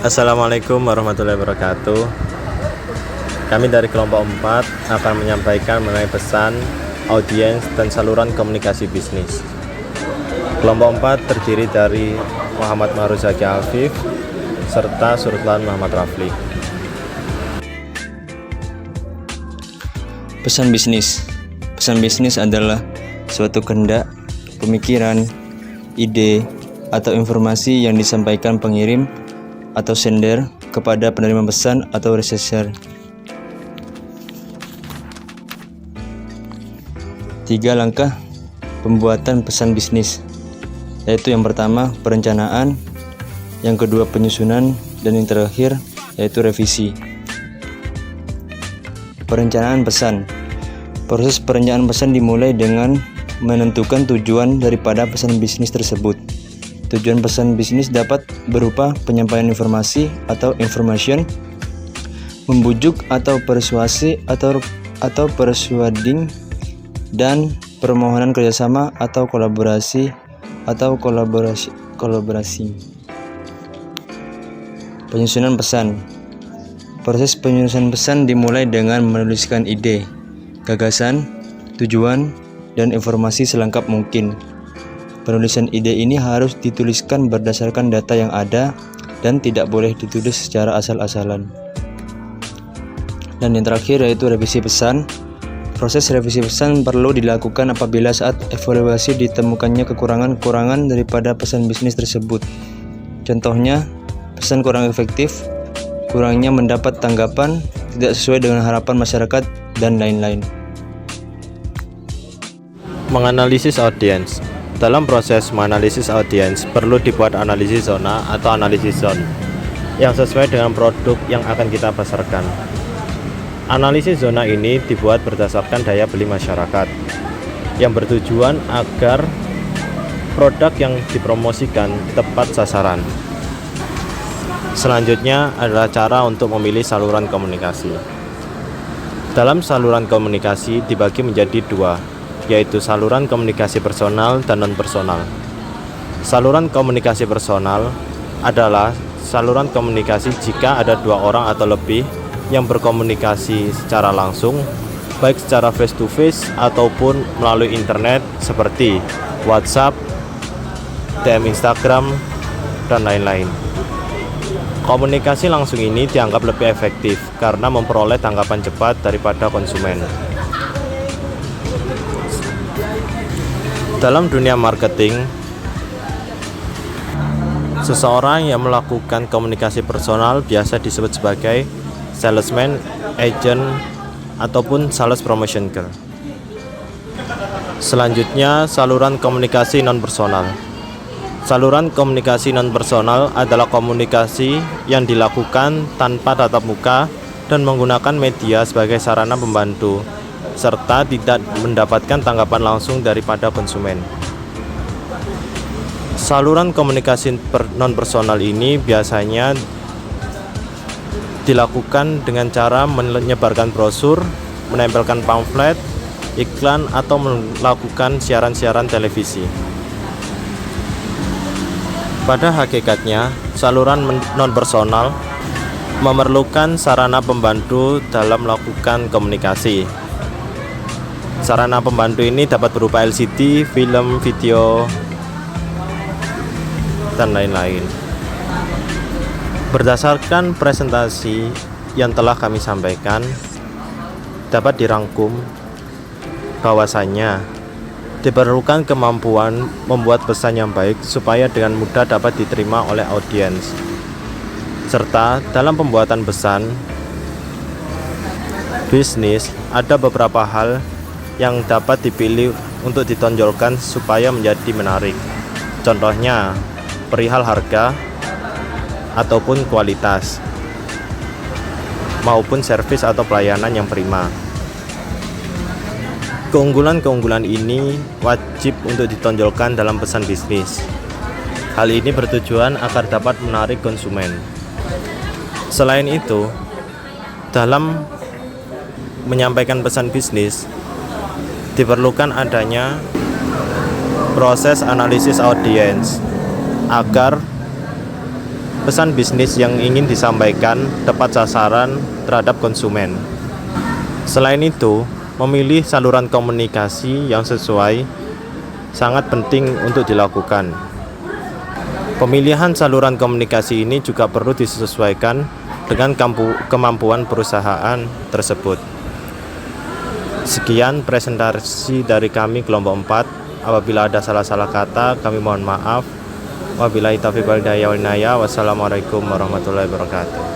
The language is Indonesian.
Assalamualaikum warahmatullahi wabarakatuh. Kami dari kelompok 4 akan menyampaikan mengenai pesan, audiens, dan saluran komunikasi bisnis. Kelompok 4 terdiri dari Muhammad Maruzaki Afif serta Surutlan Muhammad Rafli. Pesan bisnis. Pesan bisnis adalah suatu kehendak, pemikiran, ide, atau informasi yang disampaikan pengirim atau sender kepada penerima pesan atau receiver. 3 langkah pembuatan pesan bisnis, yaitu yang pertama perencanaan, yang kedua penyusunan, dan yang terakhir yaitu revisi. Perencanaan pesan. Proses perencanaan pesan dimulai dengan menentukan tujuan daripada pesan bisnis tersebut. Tujuan pesan bisnis dapat berupa penyampaian informasi atau information, membujuk atau persuasi atau persuading, dan permohonan kerjasama atau kolaborasi. Penyusunan pesan. Proses penyusunan pesan dimulai dengan menuliskan ide, gagasan, tujuan, dan informasi selengkap mungkin. Penulisan ide ini harus dituliskan berdasarkan data yang ada dan tidak boleh ditulis secara asal-asalan. Dan yang terakhir yaitu revisi pesan. Proses revisi pesan perlu dilakukan apabila saat evaluasi ditemukannya kekurangan-kekurangan daripada pesan bisnis tersebut. Contohnya, pesan kurang efektif, kurangnya mendapat tanggapan, tidak sesuai dengan harapan masyarakat, dan lain-lain. Menganalisis audiens. Dalam proses menganalisis audiens perlu dibuat analisis zona atau analisis zone yang sesuai dengan produk yang akan kita pasarkan. Analisis zona ini dibuat berdasarkan daya beli masyarakat yang bertujuan agar produk yang dipromosikan tepat sasaran. Selanjutnya adalah cara untuk memilih saluran komunikasi. Dalam saluran komunikasi dibagi menjadi 2, yaitu saluran komunikasi personal dan non-personal. Saluran komunikasi personal adalah saluran komunikasi jika ada 2 orang atau lebih yang berkomunikasi secara langsung, baik secara face to face ataupun melalui internet seperti WhatsApp, DM Instagram, dan lain-lain. Komunikasi langsung ini dianggap lebih efektif karena memperoleh tanggapan cepat daripada konsumen. Dalam dunia marketing, seseorang yang melakukan komunikasi personal biasa disebut sebagai salesman, agent, ataupun sales promotion girl. Selanjutnya, saluran komunikasi non-personal. Saluran komunikasi non-personal adalah komunikasi yang dilakukan tanpa tatap muka dan menggunakan media sebagai sarana pembantu, serta tidak mendapatkan tanggapan langsung daripada konsumen. Saluran komunikasi non-personal ini biasanya dilakukan dengan cara menyebarkan brosur, menempelkan pamflet, iklan, atau melakukan siaran-siaran televisi. Pada hakikatnya, saluran non-personal memerlukan sarana pembantu dalam melakukan komunikasi. Sarana pembantu ini dapat berupa LCD, film, video, dan lain-lain. Berdasarkan presentasi yang telah kami sampaikan, dapat dirangkum bahwasannya diperlukan kemampuan membuat pesan yang baik supaya dengan mudah dapat diterima oleh audiens. Serta dalam pembuatan pesan bisnis ada beberapa hal yang dapat dipilih untuk ditonjolkan supaya menjadi menarik. Contohnya, perihal harga ataupun kualitas, maupun servis atau pelayanan yang prima. Keunggulan-keunggulan ini wajib untuk ditonjolkan dalam pesan bisnis. Hal ini bertujuan agar dapat menarik konsumen. Selain itu, dalam menyampaikan pesan bisnis, diperlukan adanya proses analisis audiens agar pesan bisnis yang ingin disampaikan tepat sasaran terhadap konsumen. Selain itu, memilih saluran komunikasi yang sesuai sangat penting untuk dilakukan. Pemilihan saluran komunikasi ini juga perlu disesuaikan dengan kemampuan perusahaan tersebut. Sekian presentasi dari kami kelompok 4. Apabila ada salah-salah kata, kami mohon maaf. Wabillahi taufiq wal hidayah. Wassalamualaikum warahmatullahi wabarakatuh.